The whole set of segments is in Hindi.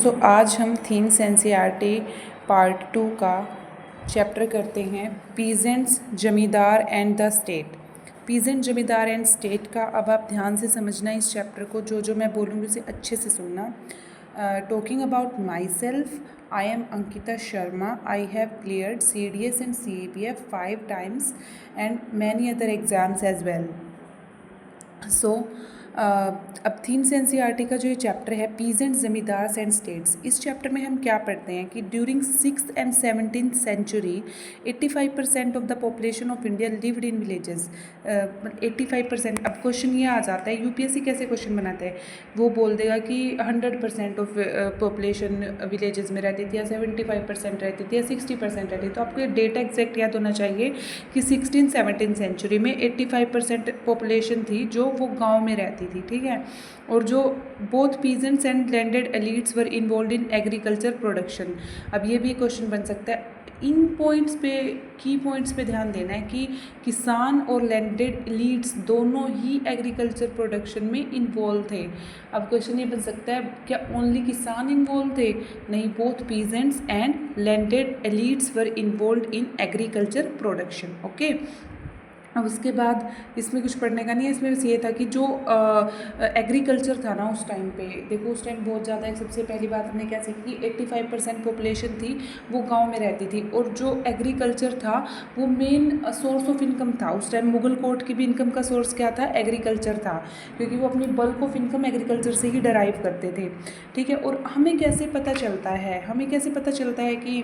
सो आज हम थीम्स एनसीईआरटी पार्ट 2 का चैप्टर करते हैं पीजेंट्स, जमींदार एंड द स्टेट। पीजेंट, जमींदार एंड स्टेट का अब आप ध्यान से समझना इस चैप्टर को, जो मैं बोलूँगी उसे अच्छे से सुनना। Talking about myself, I am Ankita Sharma. I have cleared CDS and CAPF 5 times and many other exams as well. So अब थीम्स एनसीईआरटी का जो ये चैप्टर है पीजेंट्स, जमींदार्स एंड स्टेट्स, इस चैप्टर में हम क्या पढ़ते हैं कि during 6th and 17th century 85% of the population of India lived in villages. 85%। अब क्वेश्चन ये आ जाता है, यूपीएससी कैसे क्वेश्चन बनाता है, वो बोल देगा कि 100% ऑफ पॉपुलेशन विलेजेस में रहती थी, या 75% रहती थी, या 60% रहती थी। तो आपको ये डेटा एग्जैक्ट याद होना चाहिए कि 16th-17th सेंचुरी में 85% पॉपुलेशन थी जो वो गाँव में रहती थी, ठीक है। और जो both peasants and landed elites were involve in agriculture production. अब ये भी क्वेश्चन बन सकता है। इन पॉइंट्स पे, की पॉइंट्स पे ध्यान देना है कि किसान और लैंडेड एलिट्स दोनों ही एग्रीकल्चर प्रोडक्शन में इन्वॉल्व थे। अब क्वेश्चन ये बन सकता है, क्या ओनली किसान इन्वॉल्व थे? नहीं, both peasants and landed elites were involve in agriculture production. Okay, अब उसके बाद इसमें कुछ पढ़ने का नहीं है। इसमें बस ये था कि जो एग्रीकल्चर था ना उस टाइम पे, देखो उस टाइम बहुत ज़्यादा, सबसे पहली बात हमने क्या सीखी, 85% पॉपुलेशन थी वो गांव में रहती थी, और जो एग्रीकल्चर था वो मेन सोर्स ऑफ इनकम था। उस टाइम मुगल कोर्ट की भी इनकम का सोर्स क्या था? एग्रीकल्चर था, क्योंकि वो अपनी बल्क ऑफ इनकम एग्रीकल्चर से ही डराइव करते थे, ठीक है। और हमें कैसे पता चलता है कि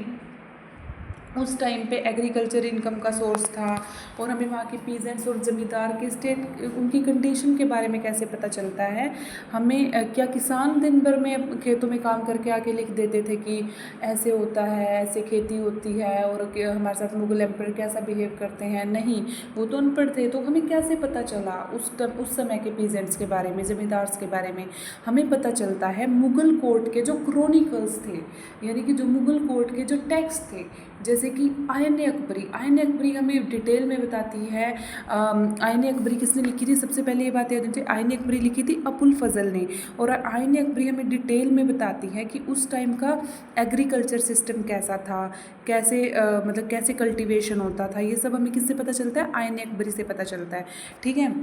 उस टाइम पे एग्रीकल्चर इनकम का सोर्स था, और हमें वहाँ के पीजेंट्स और ज़मींदार के स्टेट उनकी कंडीशन के बारे में कैसे पता चलता है? हमें क्या किसान दिन भर में खेतों में काम करके आके लिख देते थे कि ऐसे होता है, ऐसे खेती होती है, और हमारे साथ मुगल एम्पायर कैसा बिहेव करते हैं? नहीं, वो तो अनपढ़ थे। तो हमें कैसे पता चला उस समय के पीजेंट्स के बारे में, ज़मींदार्स के बारे में? हमें पता चलता है मुगल कोर्ट के जो क्रॉनिकल्स थे, यानी कि जो मुगल कोर्ट के जो टेक्स्ट थे, जैसे कि आयन अकबरी हमें डिटेल में बताती है। आयन अकबरी किसने लिखी थी? सबसे पहले ये बात याद रखिए, आयन अकबरी लिखी थी अबुल फजल ने। और आयन अकबरी हमें डिटेल में बताती है कि उस टाइम का एग्रीकल्चर सिस्टम कैसा था, कैसे मतलब कैसे कल्टीवेशन होता था। ये सब हमें किससे पता चलता है? आयन अकबरी से पता चलता है, ठीक है।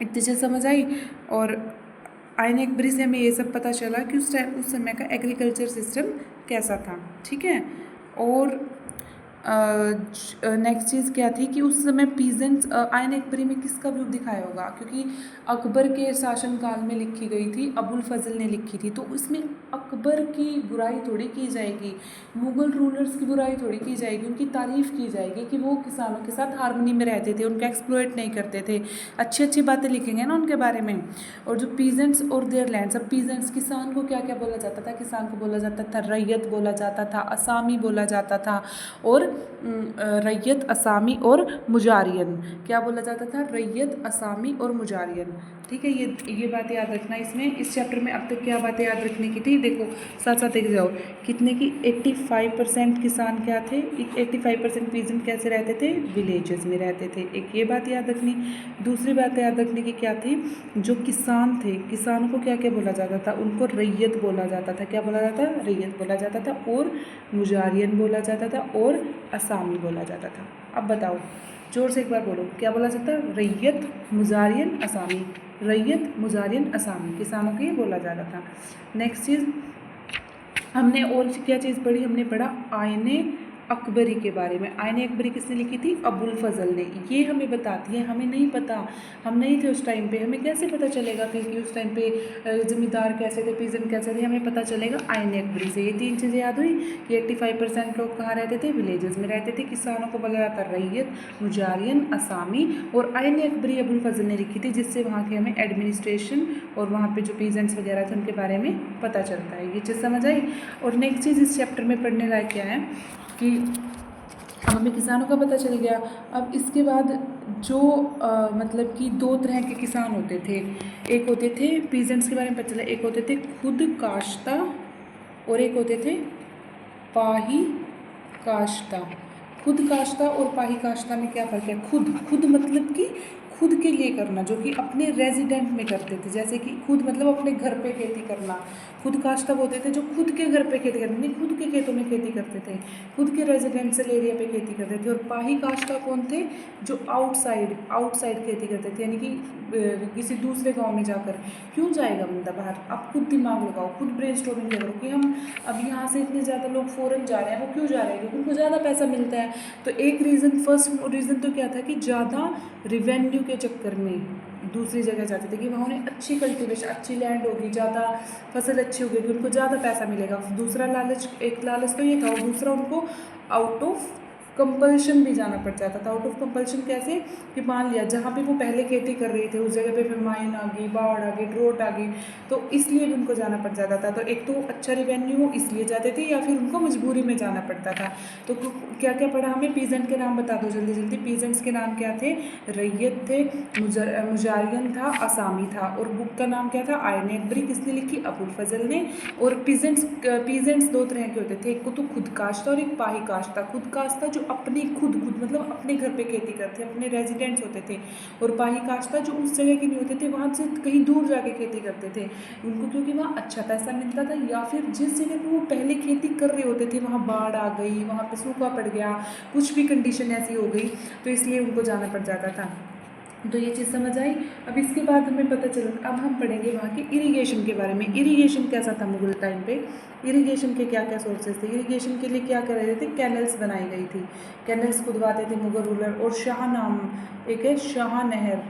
इतनी चीज़ समझ आई। और आयन अकबरी से हमें ये सब पता चला कि उस समय का एग्रीकल्चर सिस्टम कैसा था, ठीक है। और नेक्स्ट चीज़ क्या थी कि उस समय पीजेंट्स, आयन अकबरी में किसका व्यू दिखाया होगा? क्योंकि अकबर के शासनकाल में लिखी गई थी, अबुल फजल ने लिखी थी, तो इसमें अकबर की बुराई थोड़ी की जाएगी, मुगल रूलर्स की बुराई थोड़ी की जाएगी, उनकी तारीफ़ की जाएगी कि वो किसानों के साथ हार्मनी में रहते थे, उनका एक्सप्लॉइट नहीं करते थे। अच्छी अच्छी बातें लिखेंगे ना उनके बारे में। और जो पीजेंट्स और देयर लैंड्स, अब पीजेंट्स, किसान को क्या क्या बोला जाता था? किसान को बोला जाता था रैयत बोला जाता था, असामी बोला जाता था, और रैयत, असामी और मुजारियन। क्या बोला जाता था? रैयत, असामी और मुजारियन, ठीक है। ये बातें याद रखना। इसमें इस चैप्टर में अब तक क्या बातें याद रखने की थी, देखो साथ साथ देख जाओ। कितने की 85% किसान क्या थे? 85% पीजेंट कैसे रहते थे? विलेजेस में रहते थे। एक ये बात याद रखनी। दूसरी बात याद रखने की क्या थी? जो किसान थे, किसानों को क्या क्या बोला जाता था? उनको रैयत बोला जाता था। क्या बोला जाता? रैयत बोला जाता था, और मुजारियन बोला जाता था, और असामी बोला जाता था। अब बताओ, जोर से एक बार बोलो, क्या बोला जाता? रैयत, मुजारियन, असामी। रैयत, मुजारियन, असामी, किसानों को ये बोला जाता था। नेक्स्ट चीज़ हमने और क्या चीज़ पढ़ी? हमने पढ़ा आयने अकबरी के बारे में। आयन अकबरी किसने लिखी थी? अबुल फजल ने। ये हमें बताती है, हमें नहीं पता, हम नहीं थे उस टाइम पे, हमें कैसे पता चलेगा फिर कि उस टाइम पे ज़मींदार कैसे थे, पीजेंट कैसे थे? हमें पता चलेगा आयन अकबरी से। ये 3 चीज़ें याद हुई कि 85% लोग कहाँ रहते थे? विलेजेस में रहते थे। किसानों को बोला जाता रैयत, मुजारियन, असामी, और आयन अकबरी अबुल फजल ने लिखी थी, जिससे वहाँ के हमें एडमिनिस्ट्रेशन और वहाँ पे जो पीजेंट्स वगैरह थे उनके बारे में पता चलता है। ये चीज़ समझ आई। और नेक्स्ट चीज़ इस चैप्टर में पढ़ने लायक क्या है कि हमें किसानों का पता चल गया। अब इसके बाद जो मतलब कि 2 तरह के किसान होते थे। एक होते थे, पीजेंट्स के बारे में पता चला, एक होते थे खुद काश्ता, और एक होते थे पाही काश्ता। खुद काश्ता और पाही काश्ता में क्या फ़र्क है? खुद मतलब कि खुद के लिए करना, जो कि अपने रेजिडेंट में करते थे, जैसे कि खुद मतलब अपने घर पे खेती करना। खुद काश्त तब होते थे जो खुद के घर पे खेती करते, नहीं खुद के खेतों में खेती करते थे, खुद के रेजिडेंशियल एरिया पे खेती करते थे। और पाही काश्ता कौन थे, जो आउटसाइड खेती करते थे, यानी कि किसी दूसरे गांव में जाकर। क्यों जाएगा बंदा बाहर, आप खुद दिमाग लगाओ, खुद ब्रेनस्टॉर्मिंग करो कि हम अब यहाँ से इतने ज़्यादा लोग फॉरेन जा रहे हैं, वो क्यों जा रहे हैं, क्योंकि उनको ज़्यादा पैसा मिलता है। तो एक रीज़न, फर्स्ट रीज़न तो क्या था कि ज़्यादा रिवेन्यू के चक्कर में दूसरी जगह जाते थे कि वहाँ उन्हें अच्छी कल्टीवेशन, अच्छी लैंड होगी, ज़्यादा फसल अच्छी होगी, उनको ज़्यादा पैसा मिलेगा। दूसरा लालच, एक लालच तो ये था, और दूसरा उनको आउट ऑफ कंपल्शन भी जाना पड़ जाता था। आउट ऑफ कंपल्शन कैसे, कि मान लिया जहाँ पे वो पहले खेती कर रहे थे उस जगह पे फिर माइन आ गई, बाढ़ आ गई, ड्रोट आ गई, तो इसलिए भी उनको जाना पड़ जाता था। तो एक तो अच्छा रिवेन्यू हो इसलिए जाते थे, या फिर उनको मजबूरी में जाना पड़ता था। तो क्या क्या पढ़ा हमें, पीजेंट के नाम बता दो जल्दी जल्दी। पीजेंट्स के नाम क्या थे, रैयत थे, मुजारियन था, असामी था। और बुक का नाम क्या था, आयन अकबरी, किसने लिखी, अबुल फजल ने। और पीजेंट्स दो तरह के होते थे, एक को तो खुद काश्त और एक पाही काश्त था। खुद काश्त था जो अपनी खुद मतलब अपने घर पे खेती करते, अपने रेजिडेंट्स होते थे। और पाही काश्त था जो उस जगह के नहीं होते थे, वहाँ से कहीं दूर जाके खेती करते थे उनको, क्योंकि वहाँ अच्छा पैसा मिलता था, या फिर जिस जगह पे वो पहले खेती कर रहे होते थे वहाँ बाढ़ आ गई, वहाँ पे सूखा पड़ गया, कुछ भी कंडीशन ऐसी हो गई, तो इसलिए उनको जाना पड़ जाता था। तो ये चीज़ समझ आई। अब इसके बाद हमें पता चला, अब हम पढ़ेंगे वहाँ के इरिगेशन के बारे में। इरिगेशन कैसा था मुगल टाइम पे, इरिगेशन के क्या क्या सोर्सेज थे, इरिगेशन के लिए क्या कर रहे थे, कैनल्स बनाई गई थी, कैनल्स खुदवाते थे मुगल रूलर। और शाह नाम एक है, शाह नहर,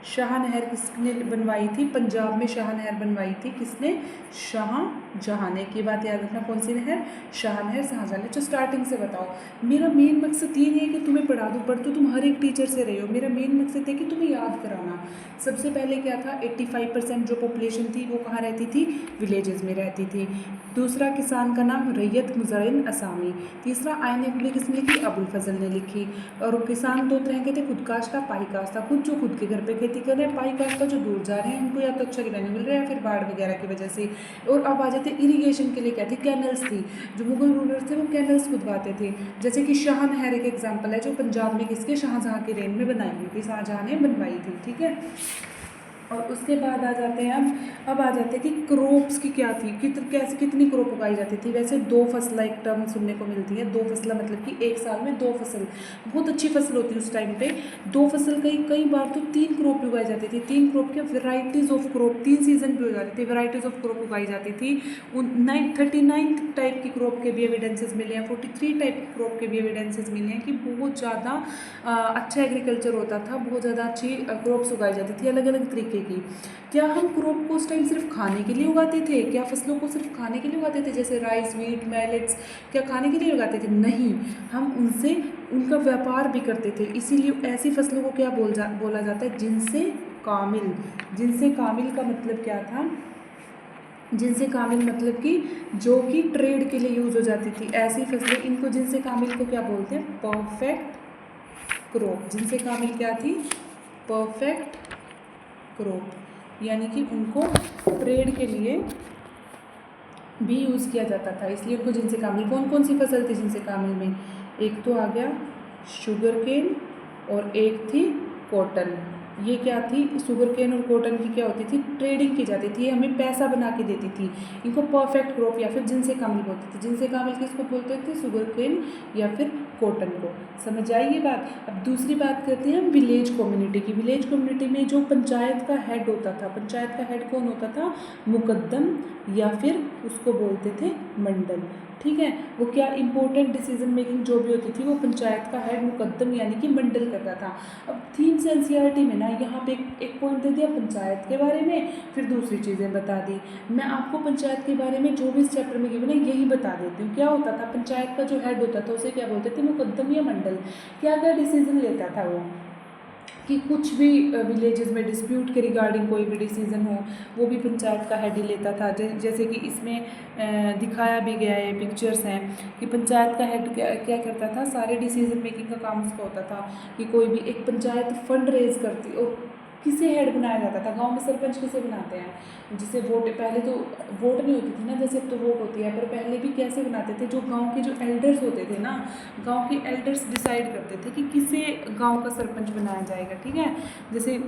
शाह नहर किसने बनवाई थी, पंजाब में शाह नहर बनवाई थी, किसने, शाहजहाँ ने। की बात याद रखना, कौन सी नहर, शाह नहर, शाहजहाँ ने। तो स्टार्टिंग से बताओ, मेरा मेन मकसद ये नहीं है कि तुम्हें पढ़ा दूँ, पढ़ तो तुम हर एक टीचर से रहे हो, मेरा मेन मकसद है कि तुम्हें याद कराना। सबसे पहले क्या था, 85% जो पॉपुलेशन थी वो कहाँ रहती थी, विलेजेस में रहती थी। दूसरा, किसान का नाम रैयत मुजारिन असामी। तीसरा, आयन अकबरी किसने लिखी, अबुल फजल ने लिखी। और किसान दो तरह के थे, खुद काश्ता, पाही काश्ता। खुद जो खुद के घर पे खेती कर रहे हैं, पाही काश्ता जो दूर जा रहे हैं, उनको या तो अच्छा रिवेन्यू मिल रहा है या फिर बाढ़ वगैरह की वजह से। और अब आ जाते इरीगेशन के लिए, क्या थी, कैनल्स थी। जो मुगल रूलर थे वो कैनल्स खुदवाते थे, जैसे कि शाह नहर एक एग्जाम्पल है, जो पंजाब में किसके, शाहजहाँ के रेन में बनाई हुई थी, शाहजहाँ ने बनवाई थी, ठीक है। और उसके बाद आ जाते हैं अब आ जाते हैं कि क्रॉप्स की क्या थी, कैसे कितनी क्रॉप उगाई जाती थी। वैसे दो फसला एक टर्म सुनने को मिलती है, दो फसला मतलब कि एक साल में दो फसल, बहुत अच्छी फसल होती है उस टाइम पे। दो फसल, कई बार तो तीन क्रॉप उगाई जाती थी, तीन क्रॉप के वेराइटीज़ ऑफ क्रॉप, तीन सीजन भी हो जाती थी, वेराइटीज़ ऑफ क्रॉप उगाई जाती थी। 39 टाइप की क्रॉप के भी एविडेंसेस मिले हैं, 43 टाइप की क्रॉप के भी एविडेंसेस मिले हैं कि बहुत ज़्यादा अच्छा एग्रीकल्चर होता था, बहुत ज़्यादा अच्छी क्रॉप्स उगाई जाती थी अलग अलग तरीके की। क्या हम क्रॉप को उस टाइम सिर्फ खाने के लिए उगाते थे, क्या फसलों को सिर्फ खाने के लिए उगाते थे, जैसे राइस, व्हीट, मैलेट्स, क्या खाने के लिए उगाते थे, नहीं, हम उनसे उनका व्यापार भी करते थे। इसीलिए ऐसी फसलों को क्या बोला जाता है, जिनसे कामिल। जिनसे कामिल का मतलब क्या था, जिनसे कामिल मतलब कि जो कि ट्रेड के लिए यूज़ हो जाती थी, ऐसी फसलें, इनको जिनसे कामिल को क्या बोलते हैं, परफेक्ट क्रॉप। जिनसे कामिल क्या थी, परफेक्ट क्रॉप, यानी कि उनको ट्रेड के लिए भी यूज़ किया जाता था, इसलिए उनको जिनसे कामिल। कौन कौन सी फसल थी जिनसे कामिल में, एक तो आ गया शुगर केन और एक थी कॉटन। ये क्या थी, शुगर केन और कॉटन की क्या होती थी, ट्रेडिंग की जाती थी, ये हमें पैसा बना के देती थी। इनको परफेक्ट क्रॉप या फिर जिनसे कामिल बोलते थे। जिनसे कामिल किसको बोलते थे, शुगर केन या फिर कॉटन को। समझ आई ये बात। अब दूसरी बात करते हैं हम विलेज कम्युनिटी की। विलेज कम्युनिटी में जो पंचायत का हेड होता था, पंचायत का हेड कौन होता था, मुकद्दम, या फिर उसको बोलते थे मंडल, ठीक है। वो क्या, इंपॉर्टेंट डिसीजन मेकिंग जो भी होती थी वो पंचायत का हेड मुकद्दम यानी कि मंडल करता था। अब थीम्स एनसीईआरटी में ना यहाँ पे एक पॉइंट दे दिया पंचायत के बारे में, फिर दूसरी चीज़ें बता दी। मैं आपको पंचायत के बारे में जो भी इस चैप्टर में गिवन है यही बता देती हूँ। क्या होता था, पंचायत का जो हेड होता था उसे क्या बोलते थे, मुकद्दम या मंडल। क्या क्या डिसीजन लेता था वो, कि कुछ भी विलेजेस में डिस्प्यूट के रिगार्डिंग कोई भी डिसीज़न हो वो भी पंचायत का हेड ही लेता था। जैसे कि इसमें दिखाया भी गया है, पिक्चर्स हैं कि पंचायत का हेड क्या करता था, सारे डिसीजन मेकिंग का काम उसका होता था। कि कोई भी एक पंचायत फंड रेज करती, और किसे हेड बनाया जाता था? गांव में सरपंच किसे बनाते हैं? जिसे वोट, पहले तो वोट नहीं होती थी ना, जैसे अब तो वोट होती है, पर पहले भी कैसे बनाते थे? जो गांव के जो एल्डर्स होते थे ना, गांव के एल्डर्स डिसाइड करते थे कि किसे गांव का सरपंच बनाया जाएगा। ठीक है, जैसे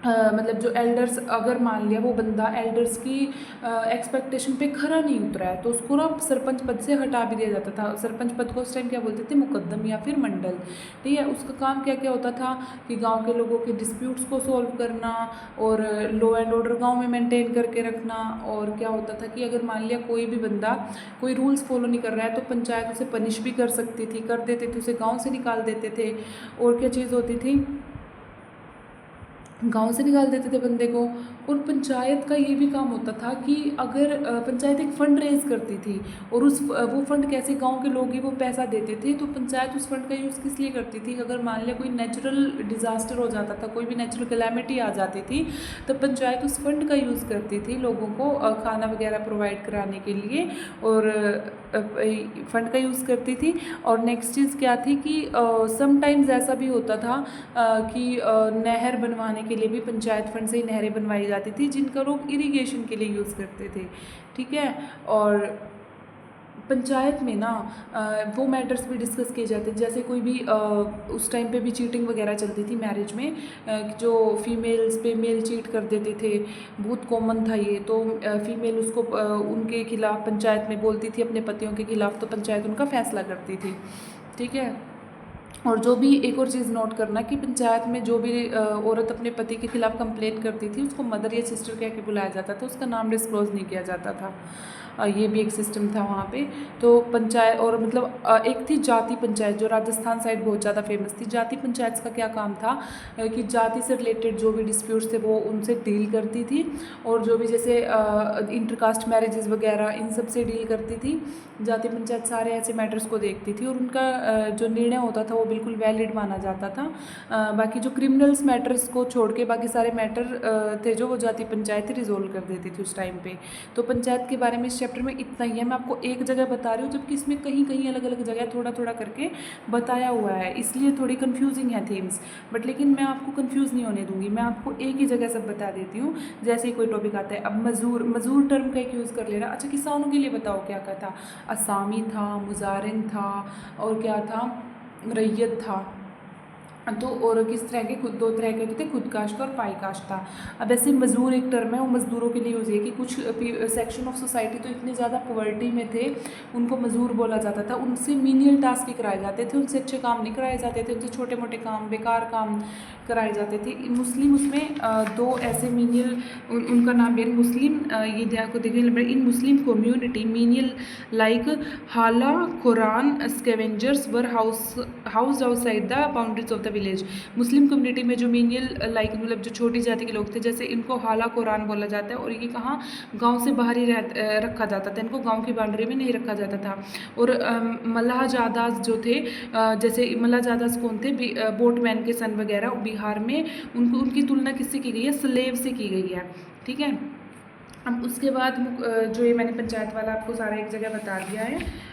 मतलब जो एल्डर्स, अगर मान लिया वो बंदा एल्डर्स की एक्सपेक्टेशन पे खरा नहीं उतरा है, तो उसको ना सरपंच पद से हटा भी दिया जाता था। सरपंच पद को उस टाइम क्या बोलते थे? मुकद्दम या फिर मंडल। ठीक है, उसका काम क्या क्या होता था कि गांव के लोगों के डिस्प्यूट्स को सॉल्व करना और लॉ एंड ऑर्डर गांव में मेंटेन करके रखना। और क्या होता था कि अगर मान लिया कोई भी बंदा कोई रूल्स फॉलो नहीं कर रहा है, तो पंचायत उसे पनिश भी कर सकती थी, कर देते थे, उसे गाँव से निकाल देते थे। और क्या चीज़ होती थी? गांव से निकाल देते थे बंदे को। और पंचायत का ये भी काम होता था कि अगर पंचायत एक फ़ंड रेज करती थी, और वो फ़ंड कैसे, गांव के लोग ही वो पैसा देते थे, तो पंचायत उस फंड का यूज़ किस लिए करती थी? अगर मान लिया कोई नेचुरल डिज़ास्टर हो जाता था, कोई भी नेचुरल कैलामिटी आ जाती थी, तो पंचायत उस फंड का यूज़ करती थी लोगों को खाना वगैरह प्रोवाइड कराने के लिए, और फंड का यूज़ करती थी। और नेक्स्ट चीज़ क्या थी कि समटाइम्स ऐसा भी होता था कि नहर बनवाने के लिए भी पंचायत फंड से ही नहरें बनवाई जाती थी, जिनका लोग इरिगेशन के लिए यूज़ करते थे। ठीक है, और पंचायत में ना वो मैटर्स भी डिस्कस किए जाते थे, जैसे कोई भी उस टाइम पे भी चीटिंग वगैरह चलती थी मैरिज में, जो फीमेल्स पे मेल चीट कर देते थे, बहुत कॉमन था ये। तो फीमेल उसको उनके खिलाफ पंचायत में बोलती थी, अपने पतियों के खिलाफ, तो पंचायत उनका फैसला करती थी। ठीक है, और जो भी एक और चीज़ नोट करना कि पंचायत में जो भी औरत अपने पति के खिलाफ कंप्लेंट करती थी, उसको मदर या सिस्टर कह के बुलाया जाता था, उसका नाम डिस्क्लोज नहीं किया जाता था। ये भी एक सिस्टम था वहाँ पे। तो पंचायत, और मतलब एक थी जाति पंचायत, जो राजस्थान साइड बहुत ज़्यादा फेमस थी। जाति पंचायत का क्या काम था कि जाति से रिलेटेड जो भी डिस्प्यूट्स थे वो उनसे डील करती थी, और जो भी जैसे इंटरकास्ट मैरिजेस वगैरह इन सब से डील करती थी। जाति पंचायत सारे ऐसे मैटर्स को देखती थी, और उनका जो निर्णय होता था वो बिल्कुल वैलिड माना जाता था। बाकी जो क्रिमिनल्स मैटर्स को छोड़ के बाकी सारे मैटर थे जो वो जाति पंचायत रिजोल्व कर देती थी उस टाइम पे। तो पंचायत के बारे में इस चैप्टर में इतना ही है। मैं आपको एक जगह बता रही हूँ, जबकि इसमें कहीं कहीं अलग अलग जगह थोड़ा थोड़ा करके बताया हुआ है, इसलिए थोड़ी कन्फ्यूजिंग है थीम्स, बट लेकिन मैं आपको कन्फ्यूज़ नहीं होने दूंगी, मैं आपको एक ही जगह सब बता देती हूँ जैसे ही कोई टॉपिक आता है। अब मजूर टर्म का एक यूज़ कर लेना। अच्छा, किसानों के लिए बताओ क्या क्या था? असामी था, मुजारिन था, और क्या था? रैयत था। तो और किस तरह के, खुद दो तरह के होते थे, खुद काश्त और पाई काश्त था। अब ऐसे मज़दूर एक टर्म है, वो मज़दूरों के लिए यूज़ है कि कुछ सेक्शन ऑफ सोसाइटी तो इतने ज़्यादा पॉवर्टी में थे, उनको मज़दूर बोला जाता था। उनसे मीनियल टास्क ही कराए जाते थे, उनसे अच्छे काम नहीं कराए जाते थे, उनसे छोटे मोटे काम, बेकार काम कराए जाते थे। मुस्लिम उसमें दो ऐसे मीनियल, उनका नाम भी मुस्लिम, ये को देखिए, इन मुस्लिम कम्युनिटी मीनियल लाइक हाला Quran scavengers were house outside the boundaries of the village. Muslim community में जो मीनियल लाइक मतलब जो छोटी जाति के लोग थे, जैसे इनको हाला कुरान बोला जाता है, और ये कहाँ गांव से बाहर ही रखा जाता था, इनको गांव की बाउंड्री में नहीं रखा जाता था। और मल्लाह जादाज जो थे, जैसे मल्लाह जादाज कौन थे? बोटमैन के सन वगैरह बिहार में, उनकी तुलना किससे की गई है? स्लेव से की गई है। ठीक है, अब उसके बाद जो ये मैंने पंचायत वाला आपको सारा एक जगह बता दिया है।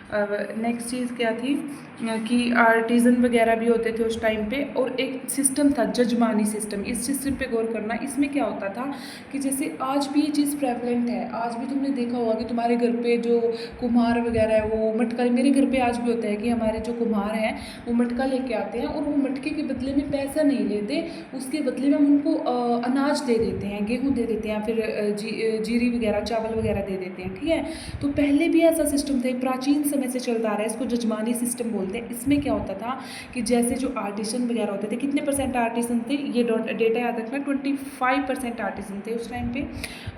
नेक्स्ट चीज़ क्या थी कि आर्टिज़न वगैरह भी होते थे उस टाइम पे, और एक सिस्टम था जजमानी सिस्टम। इस सिस्टम पे गौर करना। इसमें क्या होता था कि जैसे आज भी ये चीज़ प्रेवलेंट है, आज भी तुमने देखा होगा कि तुम्हारे घर पे जो कुम्हार वगैरह है वो मटका, मेरे घर पे आज भी होता है कि हमारे जो कुम्हार हैं वो मटका लेके आते हैं, और वो मटके के बदले में पैसा नहीं लेते, उसके बदले में हम उनको अनाज दे देते हैं, गेहूँ दे देते हैं, फिर जीरी वगैरह, चावल वगैरह दे देते हैं। ठीक है, तो पहले भी ऐसा सिस्टम था, प्राचीन समय से चलता आ रहा है, इसको जजमानी सिस्टम बोलते हैं। इसमें क्या होता था कि जैसे जो आर्टिसन वगैरह होते थे, कितने परसेंट आर्टिसन थे, ये डेटा याद रखना, 25% आर्टिसन थे उस टाइम पे।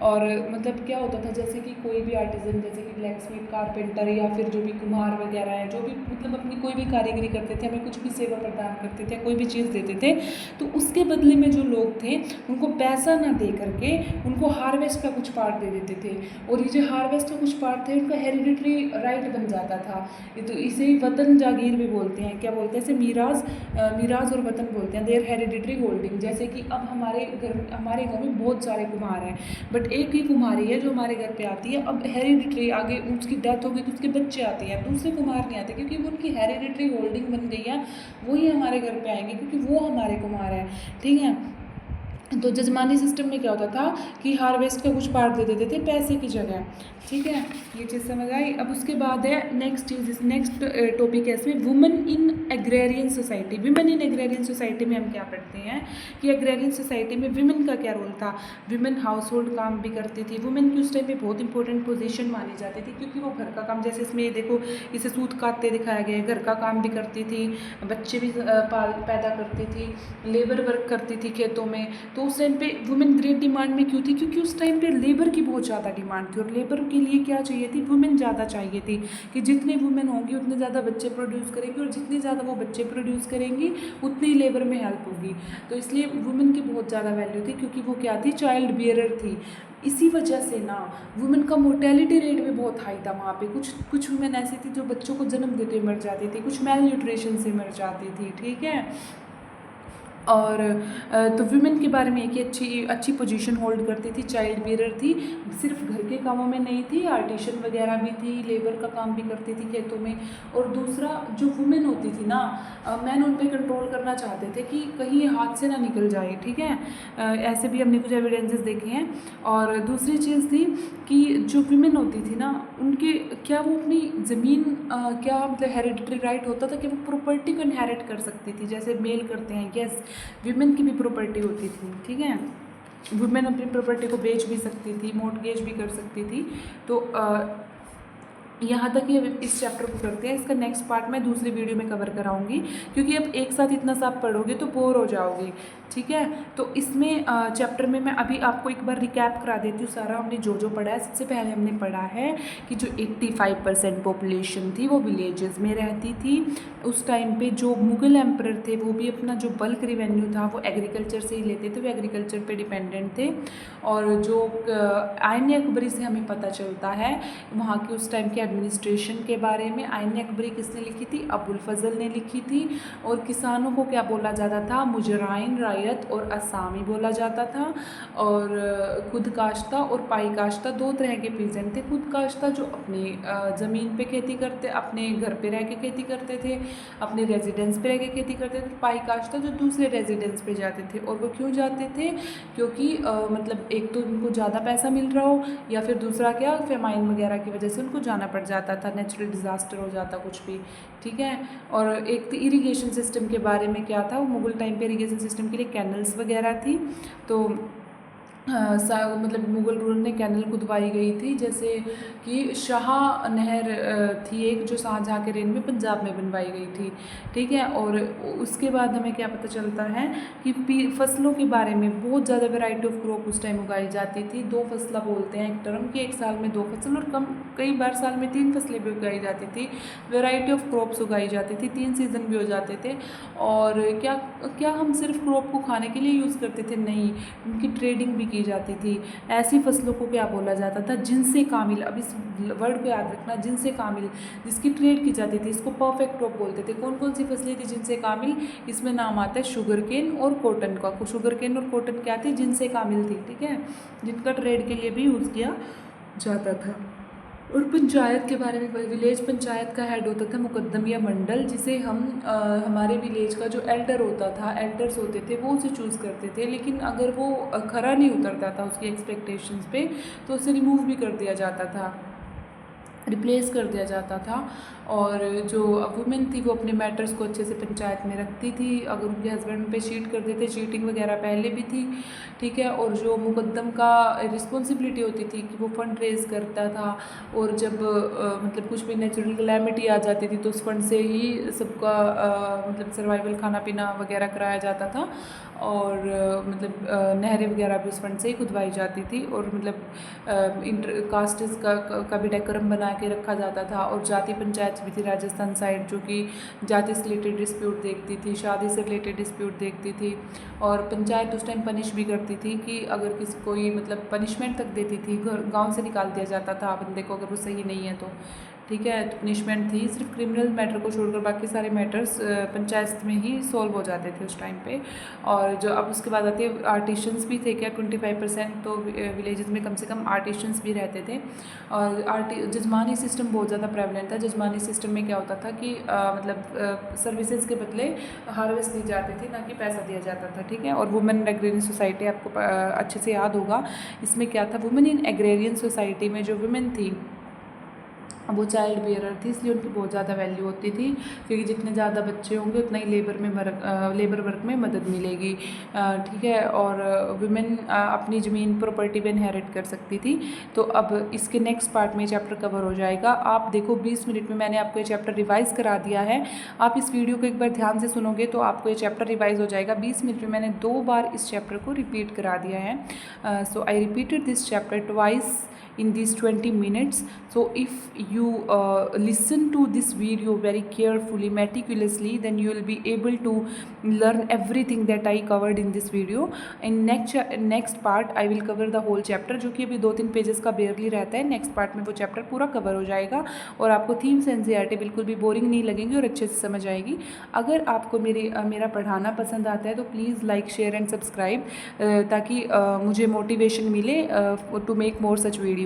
और मतलब क्या होता था, जैसे कि कोई भी आर्टिसन, जैसे कि ब्लैक स्मिथ, कारपेंटर, या फिर जो भी कुम्हार वगैरह हैं, जो भी मतलब अपनी कोई भी कारीगरी करते थे, हमें कुछ भी सेवा प्रदान करते थे, कोई भी चीज़ देते थे, तो उसके बदले में जो लोग थे उनको पैसा ना दे करके उनको हार्वेस्ट का कुछ पार्ट दे देते थे। और ये जो हार्वेस्ट का कुछ पार्ट थे, उनका हेरिडिटरी राइट बन जाता था। ये तो इसे ही वतन जागीर भी बोलते हैं। क्या बोलते हैं इसे? मीराज और वतन बोलते हैं, देयर हेरिडिटरी होल्डिंग। जैसे कि अब हमारे गाँव में बहुत सारे कुम्हार हैं, बट एक ही कुम्हारी है जो हमारे घर पे आती है। अब हेरिडिटरी, आगे उसकी डेथ होगी तो उसके बच्चे आते हैं, दूसरे कुम्हार नहीं आते, क्योंकि वो उनकी हेरिडिटरी होल्डिंग बन गई है, वही हमारे घर पे आएंगे क्योंकि वो हमारे कुम्हार हैं। ठीक है, तो जजमानी सिस्टम में क्या होता था कि हार्वेस्ट का कुछ पार्ट दे देते थे पैसे की जगह। ठीक है, ये चीज़ समझ आई। अब उसके बाद है नेक्स्ट चीज़, नेक्स्ट टॉपिक है इसमें women in agrarian society. Women in agrarian society में हम क्या पढ़ते हैं कि एग्रेरियन सोसाइटी में वुमेन का क्या रोल था। वुमेन हाउस होल्ड काम भी करती थी। वुमेन की उस टाइम पे बहुत इंपॉर्टेंट पोजीशन मानी जाती थी, क्योंकि वो घर का काम, जैसे इसमें देखो इसे सूत काटते दिखाया गया है, घर का काम भी करती थी, बच्चे भी पैदा करती थी, लेबर वर्क करती थी खेतों में। तो उस टाइम पे वुमेन ग्रेट डिमांड में क्यों थी, क्योंकि उस टाइम पे लेबर की बहुत ज़्यादा डिमांड थी, और लेबर के लिए क्या चाहिए थी, वुमेन ज़्यादा चाहिए थी, कि जितने वुमेन होंगी उतने ज़्यादा बच्चे प्रोड्यूस करेंगी, और जितनी ज़्यादा वो बच्चे प्रोड्यूस करेंगी उतनी लेबर में हेल्प होगी। तो इसलिए वुमेन की बहुत ज़्यादा वैल्यू थी, क्योंकि वो क्या थी, चाइल्ड बियरर थी। इसी वजह से ना वुमेन का मोर्टेलिटी रेट भी बहुत हाई था वहाँ पे। कुछ वुमेन ऐसी थी जो बच्चों को जन्म देते हुए मर जाती थी, कुछ मेल न्यूट्रिशन से मर जाती थी। ठीक है, और तो वुमेन के बारे में एक ही अच्छी पोजीशन होल्ड करती थी, चाइल्ड बियरर थी, सिर्फ घर के कामों में नहीं थी, आर्टिशन वगैरह भी थी, लेबर का काम भी करती थी खेतों में। और दूसरा, जो वुमेन होती थी ना, मैन उन पे कंट्रोल करना चाहते थे कि कहीं ये हाथ से ना निकल जाए। ठीक है, ऐसे भी हमने कुछ एविडेंसेस देखे हैं। और दूसरी चीज़ थी कि जो वुमेन होती थी ना, उनके क्या वो अपनी ज़मीन क्या मतलब हेरिडिटरी राइट होता था कि वो प्रॉपर्टी को इनहेरिट कर सकती थी, जैसे मेल करते हैं। यस, विमेन की भी प्रॉपर्टी होती थी। ठीक है, वुमेन अपनी प्रॉपर्टी को बेच भी सकती थी, मॉर्टगेज भी कर सकती थी। तो यहाँ तक ये इस चैप्टर को करते हैं। इसका नेक्स्ट पार्ट मैं दूसरी वीडियो में कवर कराऊंगी, क्योंकि अब एक साथ इतना सा आप पढ़ोगे तो बोर हो जाओगे। ठीक है, तो इसमें चैप्टर में मैं अभी आपको एक बार रिकैप करा देती हूँ सारा हमने जो जो पढ़ा है। सबसे पहले हमने पढ़ा है कि जो 85% पॉपुलेशन थी वो विलेजेस में रहती थी। उस टाइम पे जो मुग़ल एम्परर थे वो भी अपना जो बल्क रिवेन्यू था वो एग्रीकल्चर से ही लेते थे, वो एग्रीकल्चर पे डिपेंडेंट थे। और जो आईन अकबरी से हमें पता चलता है वहाँ के उस टाइम के एडमिनिस्ट्रेशन के बारे में। आईन अकबरी किसने लिखी थी, अबुल फजल ने लिखी थी। और किसानों को क्या बोला जाता था, मुजराइन, रायत और असामी बोला जाता था। और खुद काश्ता और पाई काश्ता दो तरह के पीजेंट थे। खुद काश्ता जो अपनी ज़मीन पे खेती करते, अपने घर पे रह के खेती करते थे, अपने रेजिडेंस पे रह के खेती करते थे। पाई काश्ता जो दूसरे रेजिडेंस पे जाते थे। और वो क्यों जाते थे, क्योंकि मतलब एक तो उनको ज़्यादा पैसा मिल रहा हो, या फिर दूसरा क्या, फेमाइन वगैरह की वजह से उनको जाना पड़ जाता था, नेचुरल डिज़ास्टर हो जाता कुछ भी। ठीक है, और एक तो इरिगेशन सिस्टम के बारे में क्या था, वो मुग़ल टाइम पे इरिगेशन सिस्टम के लिए कैनल्स वगैरह थी। तो मतलब मुग़ल रूलर ने कैनल खुदवाई गई थी, जैसे कि शाह नहर थी एक, जो शाहजहाँ के रेन में पंजाब में बनवाई गई थी। ठीक है, और उसके बाद हमें क्या पता चलता है कि फसलों के बारे में बहुत ज़्यादा वैरायटी ऑफ क्रॉप उस टाइम उगाई जाती थी। 2 फसला बोलते हैं एक टर्म की, एक साल में 2 फसल, और कई बार साल में 3 फसलें भी उगाई जाती थी। वैरायटी ऑफ क्रॉप्स उगाई जाती थी, 3 सीज़न भी हो जाते थे। और क्या हम सिर्फ क्रॉप को खाने के लिए यूज़ करते थे, नहीं, उनकी ट्रेडिंग भी की जाती थी। ऐसी फसलों को क्या बोला जाता था, जिनसे कामिल। अब इस वर्ड को याद रखना, जिनसे कामिल, जिसकी ट्रेड की जाती थी, इसको परफेक्ट क्रॉप बोलते थे। कौन कौन सी फसलें थी जिनसे कामिल, इसमें नाम आता है शुगर केन और कॉटन का। शुगर केन और कॉटन क्या थी, जिनसे कामिल थी। ठीक है, जिनका ट्रेड के लिए भी यूज़ किया जाता था। और पंचायत के बारे में, विलेज पंचायत का हेड होता था मुकद्दम या मंडल, जिसे हम हमारे विलेज का जो एल्डर होता था, एल्डर्स होते थे, वो उसे चूज़ करते थे। लेकिन अगर वो खरा नहीं उतरता था उसकी एक्सपेक्टेशंस पे, तो उसे रिमूव भी कर दिया जाता था, रिप्लेस कर दिया जाता था। और जो वुमेन थी वो अपने मैटर्स को अच्छे से पंचायत में रखती थी। अगर उनके हस्बैंड पे चीट करते थे, चीटिंग वगैरह पहले भी थी। ठीक है, और जो मुकद्दम का रिस्पॉन्सिबिलिटी होती थी कि वो फंड रेज करता था, और जब मतलब कुछ भी नेचुरल कैलेमिटी आ जाती थी तो उस फंड से ही सबका मतलब सर्वाइवल, खाना पीना वगैरह कराया जाता था। और मतलब नहरें वगैरह भी उस फंड से ही खुदवाई जाती थी। और मतलब इंटर कास्ट्स का भी डेकोरम बना के रखा जाता था। और जाति पंचायत भी थी राजस्थान साइड, जो कि जाति से रिलेटेड डिस्प्यूट देखती थी, शादी से रिलेटेड डिस्प्यूट देखती थी। और पंचायत उस टाइम पनिश भी करती थी कि अगर किसी कोई मतलब पनिशमेंट तक देती थी, गांव से निकाल दिया जाता था बंदे को अगर वो सही नहीं है तो। ठीक है। तो पनिशमेंट थी, सिर्फ क्रिमिनल मैटर को छोड़कर बाकी सारे मैटर्स पंचायत में ही सॉल्व हो जाते थे उस टाइम पे। और जो अब उसके बाद आते हैं आर्टिशंस भी थे क्या 25%, तो विलेजेस में कम से कम आर्टिशंस भी रहते थे। और जजमानी सिस्टम बहुत ज़्यादा प्रेवलेंट था। जजमानी सिस्टम में क्या होता था कि मतलब सर्विसेज के बदले हार्वेस्ट दी जाती थी, ना कि पैसा दिया जाता था। ठीक है। और वुमेन एग्रेरियन सोसाइटी आपको अच्छे से याद होगा, इसमें क्या था, वुमेन इन एग्रेरियन सोसाइटी में जो वुमेन थी वो चाइल्ड बेयरर थी, इसलिए उनकी बहुत ज़्यादा वैल्यू होती थी, क्योंकि जितने ज़्यादा बच्चे होंगे उतना ही लेबर वर्क में मदद मिलेगी। ठीक है। और वुमेन अपनी ज़मीन प्रॉपर्टी भी इनहेरिट कर सकती थी। तो अब इसके नेक्स्ट पार्ट में चैप्टर कवर हो जाएगा। आप देखो 20 मिनट में मैंने आपको ये चैप्टर रिवाइज़ करा दिया है। आप इस वीडियो को एक बार ध्यान से सुनोगे तो आपको ये चैप्टर रिवाइज़ हो जाएगा। 20 मिनट में मैंने 2 बार इस चैप्टर को रिपीट करा दिया है। So I repeated this chapter twice in these 20 minutes. So if you listen to this video very carefully, meticulously, then you will be able to learn everything that I covered in this video. In next part I will cover the whole chapter, जो कि अभी 2-3 पेजेस का बेयरली रहता है। नेक्स्ट पार्ट में वो चैप्टर पूरा कवर हो जाएगा और आपको थीम्स एनसीईआरटी बिल्कुल भी बोरिंग नहीं लगेंगी और अच्छे से समझ आएगी। अगर आपको मेरा पढ़ाना पसंद आता है तो please like, share and subscribe, ताकि मुझे मोटिवेशन मिले to make more such videos.